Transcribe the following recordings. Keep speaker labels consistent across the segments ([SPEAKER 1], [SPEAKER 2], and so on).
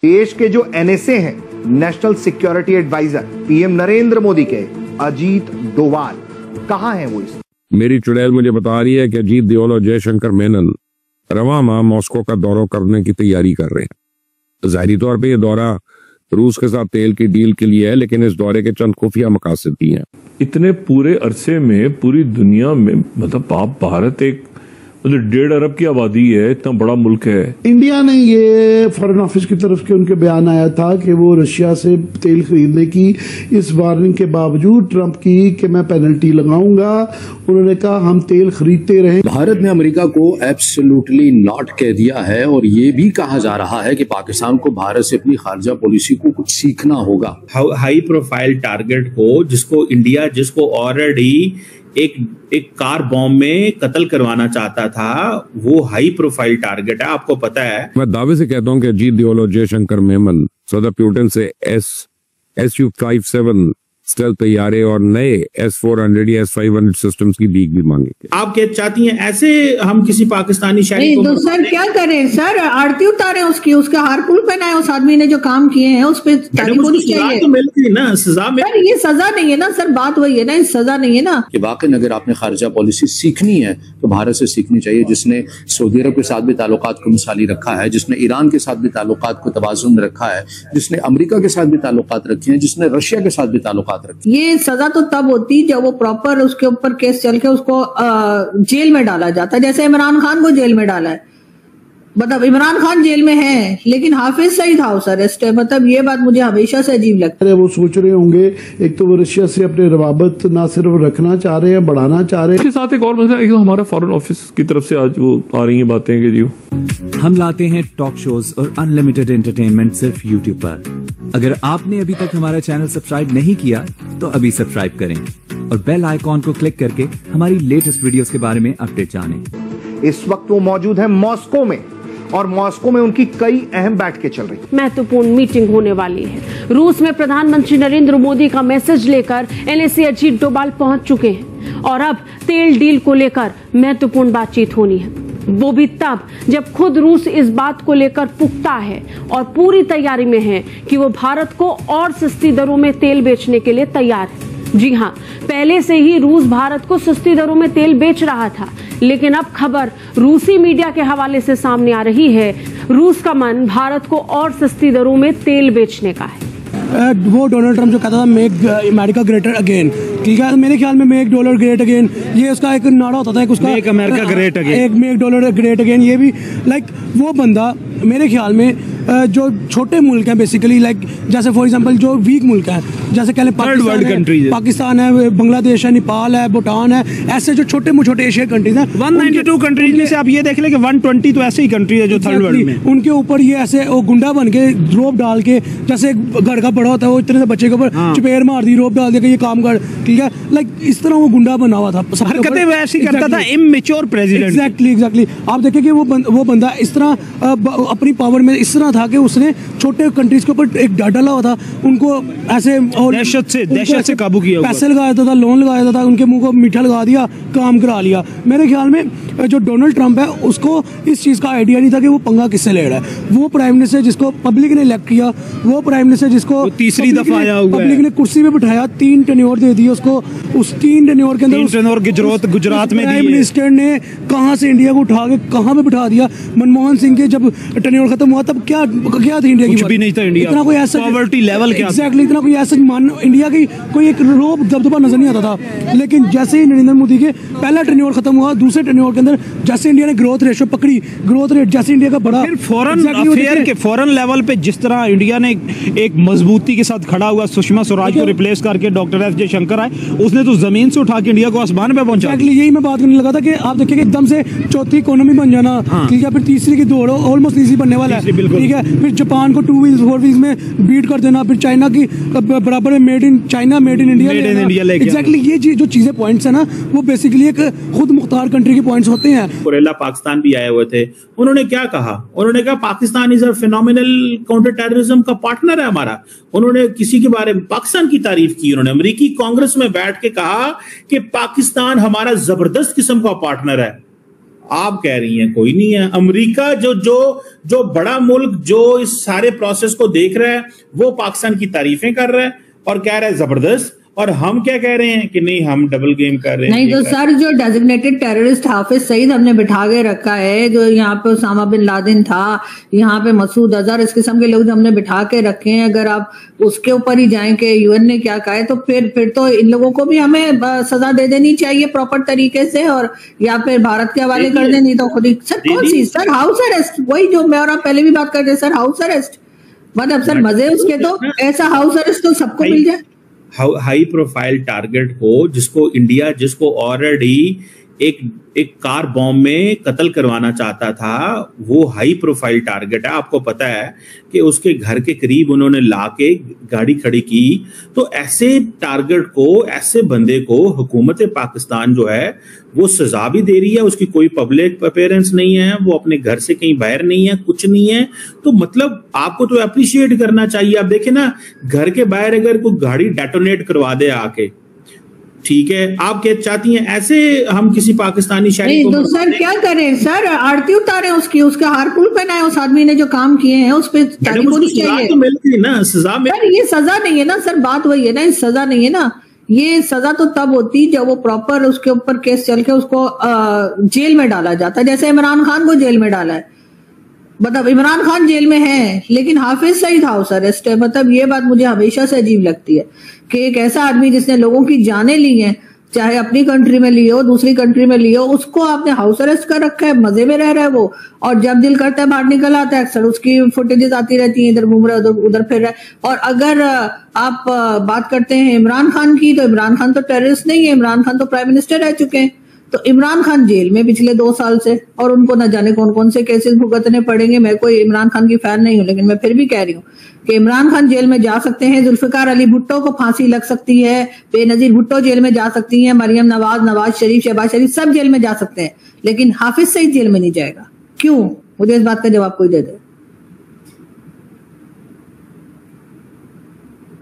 [SPEAKER 1] देश के जो एनएसए हैं, national security adviser PM Narendra Modi के, अजीत डोवाल, कहां है वो?
[SPEAKER 2] मेरी चुड़ैल मुझे बता रही है कि अजीत डोवाल और जयशंकर मेनन रवा माह मॉस्को का दौरा करने की तैयारी कर रहे हैं। जाहिरी तौर पे ये दौरा रूस के साथ तेल की डील के लिए है, लेकिन इस दौरे के चंद खुफिया मकासद भी हैं।
[SPEAKER 3] इतने पूरे अरसे में पूरी दुनिया में मतलब आप भारत एक 1.5 अरब की आबादी है, इतना बड़ा मुल्क है।
[SPEAKER 4] इंडिया ने ये फॉरेन ऑफिस की तरफ के उनके बयान आया था कि वो रशिया से तेल खरीदने की इस वार्निंग के बावजूद ट्रंप की कि मैं पेनल्टी लगाऊंगा, उन्होंने कहा हम तेल खरीदते रहे।
[SPEAKER 5] भारत ने अमेरिका को एब्सोल्युटली नॉट कह दिया है और ये भी कहा जा रहा है कि पाकिस्तान को भारत से अपनी खारजा पॉलिसी को कुछ सीखना होगा।
[SPEAKER 6] हाई प्रोफाइल टारगेट को जिसको ऑलरेडी एक कार बॉम्ब में कत्ल करवाना चाहता था, वो हाई प्रोफाइल टारगेट है, आपको पता है।
[SPEAKER 2] मैं दावे से कहता हूं कि अजीत डोवाल और जयशंकर मेनन सदर प्यूटन से SU-57 स्टेल्थ तैयारे और नए S-400 या S-500 सिस्टम्स की भीख भी मांगेंगे।
[SPEAKER 6] आप क्या चाहती हैं ऐसे हम किसी पाकिस्तानी शहरी को?
[SPEAKER 7] तो सर क्या करें सर, आरती उतारे उसका हारपूल पहना है उस आदमी ने जो काम किए हैं उस पर तारीफ होनी चाहिए।
[SPEAKER 6] तो मिल गई ना सजा में।
[SPEAKER 7] सर ये सजा नहीं है ना सर, बात वही है ना, सजा नहीं है ना।
[SPEAKER 5] कि वाकई अगर आपने खारजा पॉलिसी सीखनी है तो भारत से सीखनी चाहिए, जिसने सऊदी अरब के साथ भी ताल्लुकात को मिसाली रखा है, जिसने ईरान के साथ भी ताल्लुकात को तवाज़ुन में रखा है, जिसने अमेरिका के साथ भी ताल्लुकात रखे हैं, जिसने रशिया के साथ भी ताल्लुकात रखे।
[SPEAKER 7] ये सजा तो तब होती जब वो प्रॉपर उसके ऊपर केस चल के उसको जेल में डाला जाता, जैसे इमरान खान को जेल में डाला है। मतलब इमरान खान जेल में है लेकिन हाफिज सईद हाउस अरेस्ट है। मतलब ये बात मुझे हमेशा से अजीब लगता है।
[SPEAKER 4] वो सोच रहे होंगे एक तो वो रशिया से अपने रवाबत ना सिर्फ रखना चाह रहे हैं, बढ़ाना चाह रहे हैं।
[SPEAKER 3] इसके साथ एक और मसला है, हमारा फॉरेन ऑफिस की तरफ से आज वो आ रही हैं बातें कि जी
[SPEAKER 8] हम लाते हैं टॉक शोज और अनलिमिटेड एंटरटेनमेंट सिर्फ यूट्यूब पर। अगर आपने अभी तक हमारा चैनल सब्सक्राइब नहीं किया तो अभी सब्सक्राइब करें और बेल आइकॉन को क्लिक करके हमारी लेटेस्ट वीडियोस के बारे में अपडेट जानें।
[SPEAKER 1] इस वक्त वो मौजूद है मॉस्को में और मॉस्को में उनकी कई अहम बैठकें चल रही हैं।
[SPEAKER 9] महत्वपूर्ण मीटिंग होने वाली है। रूस में प्रधानमंत्री नरेंद्र मोदी का मैसेज लेकर एनएसए अजीत डोवाल पहुंच चुके हैं और अब तेल डील को लेकर महत्वपूर्ण बातचीत होनी है, वो भी तब जब खुद रूस इस बात को लेकर पुख्ता है और पूरी तैयारी में है कि वो भारत को और सस्ती दरों में तेल बेचने के लिए तैयार है। जी हाँ, पहले से ही रूस भारत को सस्ती दरों में तेल बेच रहा था, लेकिन अब खबर रूसी मीडिया के हवाले से सामने आ रही है, रूस का मन भारत को और सस्ती दरों में तेल बेचने का है।
[SPEAKER 10] वो डोनाल्ड ट्रंप जो कहता था मेक अमेरिका ग्रेटर अगेन, ठीक है, मेरे ख्याल में मेक डॉलर ग्रेट अगेन, ये उसका एक नारा होता था, एक उसका
[SPEAKER 6] मेक अमेरिका ग्रेट अगेन,
[SPEAKER 10] एक मेक डॉलर ग्रेट अगेन। ये भी लाइक वो बंदा मेरे ख्याल में जो छोटे मुल्क हैं बेसिकली, लाइक जैसे फॉर एग्जांपल जो वीक मुल्क हैं, जैसे कह लें पाकिस्तान है, बांग्लादेश है, नेपाल है, भूटान है, ऐसे जो छोटे एशियन कंट्रीज हैं,
[SPEAKER 6] 192 कंट्रीज में से आप ये देख लें कि 120 तो ऐसे ही कंट्री है जो थर्ड वर्ल्ड में,
[SPEAKER 10] उनके ऊपर ये ऐसे वो गुंडा बन के रोप डाल के, जैसे घर का बड़ा होता है वो इतने से बच्चे के ऊपर चपेर मार दी, रोप डाल दिया, ये काम कर, ठीक है, लाइक इस तरह वो गुंडा बना हुआ था,
[SPEAKER 6] हरकतें वैसी करता था, इमेच्योर प्रेसिडेंट।
[SPEAKER 10] एग्जैक्टली आप देखें कि वो बंदा इस तरह अपनी पावर में इस तरह था कि उसने छोटे कंट्रीज के ऊपर एक डर डाला हुआ था, उनको ऐसे
[SPEAKER 6] दहशत से काबू किया,
[SPEAKER 10] पैसे लगा देता था, लोन लगा देता था, उनके मुंह को मीठा लगा दिया, काम करा लिया। मेरे ख्याल में जो डोनाल्ड ट्रंप है उसको इस चीज का आइडिया नहीं था कि वो पंगा किससे ले रहा है। वो प्राइम मिनिस्टर जिसको पब्लिक ने इलेक्ट किया, वो प्राइम मिनिस्टर जिसको
[SPEAKER 6] तीसरी दफा आया हुआ है,
[SPEAKER 10] पब्लिक ने कुर्सी पे बिठाया, 3 टेन्योर दे दिए उसको, उस 3 टेन्योर के अंदर
[SPEAKER 6] गुजरात में
[SPEAKER 10] प्राइम मिनिस्टर ने कहां से इंडिया को उठा के कहां पे बिठा दिया। मनमोहन सिंह के जब टेन्योर खत्म हुआ तब क्या थी इंडिया की?
[SPEAKER 6] कुछ भी नहीं था इंडिया,
[SPEAKER 10] इतना कोई ऐसा
[SPEAKER 6] पॉवर्टी लेवल क्या,
[SPEAKER 10] एग्जैक्टली इतना कोई ऐसा इंडिया की कोई एक रोब दबदबा नजर नहीं आता था। लेकिन जैसे ही नरेंद्र मोदी के पहला टेन्योर खत्म हुआ, दूसरे टेन्योर के अंदर जैसे इंडिया ने ग्रोथ रेशो पकड़ी, ग्रोथ रेट जैसे इंडिया का बढ़ा,
[SPEAKER 6] फिर फॉरेन अफेयर के फॉरेन लेवल पे जिस तरह इंडिया ने एक मजबूती के साथ खड़ा हुआ, सुषमा स्वराज को रिप्लेस करके डॉक्टर एस जयशंकर आए, उसने तो जमीन से उठा के इंडिया को आसमान पे पहुंचा।
[SPEAKER 10] यही मैं बात करने लगा था कि आप देखिए एकदम से चौथी इकोनॉमी बन जाना, ठीक है, फिर तीसरी की दौड़ ऑलमोस्ट इजी बनने वाला है, ठीक है, फिर जापान को 2 व्हील्स 4 व्हील्स में बीट कर देना, फिर चाइना की बराबर में made in China made in India exactly ये जो चीजें पॉइंट्स है ना, वो बेसिकली एक खुद मुख्तार कंट्री के पॉइंट्स होते हैं।
[SPEAKER 6] कुरेला पाकिस्तान भी आए हुए थे, उन्होंने क्या कहा? उन्होंने कहा Pakistan is a phenomenal counter terrorism का पार्टनर है हमारा। उन्होंने किसी के बारे में पाकिस्तान की तारीफ की, उन्होंने अमेरिकी कांग्रेस में बैठ के कहा कि पाकिस्तान हमारा जबरदस्त किस्म का पार्टनर है। आप कह रही हैं कोई नहीं है। अमेरिका जो बड़ा मुल्क जो इस सारे प्रोसेस को देख रहा है वो पाकिस्तान की तारीफें कर रहा है और कह रहा है जबरदस्त, और हम क्या कह रहे हैं कि नहीं हम डबल गेम कर रहे हैं।
[SPEAKER 7] नहीं तो सर जो डेजिग्नेटेड टेररिस्ट हाफिज सईद हमने बिठा के रखा है, जो यहाँ पे उसामा बिन लादेन था, यहाँ पे मसूद अजहर, इस किस्म के लोग जो हमने बिठा के रखे हैं, अगर आप उसके ऊपर ही जाएं कि यूएन ने क्या कहा है तो फिर तो इन लोगों को भी हमें सजा दे देनी चाहिए प्रॉपर तरीके से, और या फिर भारत के हवाले कर दें, नहीं तो खुद ही। सर कौन सी सर हाउस अरेस्ट, वही जो मैं और आप पहले भी बात करते हैं सर, हाउस अरेस्ट मतलब सर मजे उसके, तो ऐसा हाउस अरेस्ट तो सबको मिल जाए।
[SPEAKER 6] हाई प्रोफाइल टारगेट हो जिसको ऑलरेडी एक कार बॉम्ब में कत्ल करवाना चाहता था, वो हाई प्रोफाइल टारगेट है। आपको पता है कि उसके घर के करीब उन्होंने लाके गाड़ी खड़ी की। तो ऐसे टारगेट को, ऐसे बंदे को हुकूमत पाकिस्तान जो है वो सजा भी दे रही है, उसकी कोई पब्लिक अपीयरेंस नहीं है, वो अपने घर से कहीं बाहर नहीं है, कुछ नहीं है। तो मतलब आपको तो अप्रिशिएट करना चाहिए। आप देखें ना, घर के बाहर अगर कोई गाड़ी डेटोनेट करवा दे आके, ठीक है, आप क्या चाहती हैं ऐसे हम किसी पाकिस्तानी शहरी को?
[SPEAKER 7] तो सर क्या करें सर, आरती उतारे उसकी, उसका हारकुल पहनाए उस आदमी ने जो काम किए हैं उस पर तारीफ होनी चाहिए।
[SPEAKER 6] तो मिल गई ना सजा में।
[SPEAKER 7] सर ये सजा नहीं है ना सर, बात वही है ना, सजा नहीं है ना। ये सजा तो तब होती जब वो प्रॉपर उसके ऊपर केस चल के उसको जेल में डाला जाता, जैसे इमरान खान को जेल में डाला है। मतलब इमरान खान जेल में है लेकिन हाफिज सईद हाउस अरेस्ट है। मतलब ये बात मुझे हमेशा से अजीब लगती है कि एक ऐसा आदमी जिसने लोगों की जानें ली हैं, चाहे अपनी कंट्री में ली हो, दूसरी कंट्री में ली हो, उसको आपने हाउस अरेस्ट कर रखा है, मजे में रह रहा है वो, और जब दिल करता है बाहर निकल आता है। अक्सर उसकी फुटेजेस आती रहती हैं, इधर घूम रहा है उधर फिर रहा है। और अगर आप बात करते हैं इमरान खान की, तो इमरान खान तो टेररिस्ट नहीं है, इमरान खान तो प्राइम मिनिस्टर रह चुके हैं। तो इमरान खान जेल में पिछले 2 साल से, और उनको न जाने कौन कौन से केसेस भुगतने पड़ेंगे। मैं कोई इमरान खान की फैन नहीं हूं, लेकिन मैं फिर भी कह रही हूँ कि इमरान खान जेल में जा सकते हैं, जुल्फिकार अली भुट्टो को फांसी लग सकती है, बेनजीर भुट्टो जेल में जा सकती हैं, मरियम नवाज, नवाज शरीफ, शहबाज शरीफ सब जेल में जा सकते हैं, लेकिन हाफिज सईद जेल में नहीं जाएगा। क्यों? मुझे इस बात का जवाब कोई दे दे।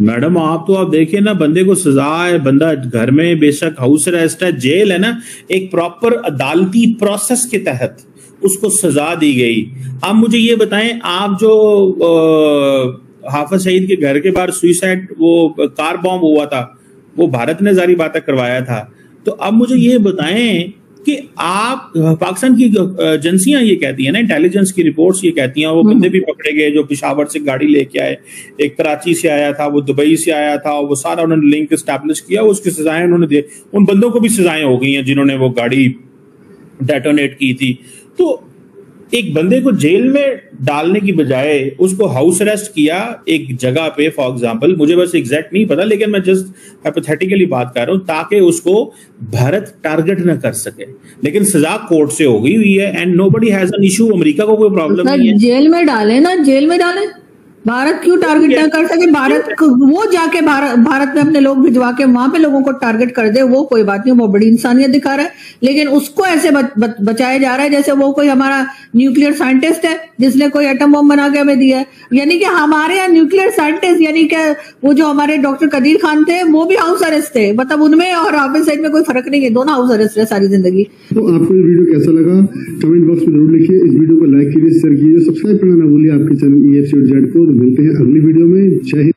[SPEAKER 6] मैडम आप देखिए ना, बंदे को सजा है, बंदा घर में बेशक हाउस अरेस्ट है, जेल है ना, एक प्रॉपर अदालती प्रोसेस के तहत उसको सजा दी गई। अब मुझे ये बताएं, आप जो हाफिज सईद के घर के बाहर सुइसाइड वो कार बॉम्ब हुआ था, वो भारत ने जारी बातें करवाया था। तो अब मुझे ये बताएं कि आप, पाकिस्तान की एजेंसियां ये कहती हैं ना, इंटेलिजेंस की रिपोर्ट्स ये कहती हैं, वो बंदे भी पकड़े गए जो पेशावर से गाड़ी लेके आए, एक कराची से आया था, वो दुबई से आया था, वो सारा उन्होंने लिंक एस्टैब्लिश किया, उसकी सजाएं उन्होंने दी। उन बंदों को भी सजाएं हो गई हैं जिन्होंने वो गाड़ी डेटोनेट की थी। तो एक बंदे को जेल में डालने की बजाय उसको हाउस अरेस्ट किया एक जगह पे, फॉर एग्जांपल, मुझे बस एग्जैक्ट नहीं पता, लेकिन मैं जस्ट हाइपोथेटिकली बात कर रहा हूं, ताकि उसको भारत टारगेट न कर सके। लेकिन सजा कोर्ट से हो गई हुई है and nobody has an issue. America को कोई प्रॉब्लम नहीं है।
[SPEAKER 7] जेल में डाले ना, जेल में डाले, भारत क्यों टारगेट ना कर सके? भारत वो जाके भारत में अपने लोग भिजवा के वहां पे लोगों को टारगेट कर दे, वो कोई बात नहीं, वो बड़ी इंसानियत दिखा रहा है। लेकिन उसको ऐसे बचाया जा रहा है जैसे वो कोई हमारा न्यूक्लियर साइंटिस्ट है जिसने कोई एटम बम बना के हमें दिया है। यानी कि हमारे यहाँ न्यूक्लियर साइंटिस्ट, यानी कि वो जो हमारे डॉक्टर कदीर खान थे वो भी हाउस अरेस्ट थे। मतलब उनमें और हाफिज सईद में कोई फर्क नहीं है, दोनों हाउस अरेस्ट है सारी जिंदगी।
[SPEAKER 4] तो आपको ये वीडियो कैसा लगा कमेंट बॉक्स में जरूर लिखिए। इस वीडियो को लाइक कीजिए, शेयर कीजिए, सब्सक्राइब करना ना भूलिए आपके चैनल EFCZ को। तो मिलते हैं अगली वीडियो में। जय हिंद।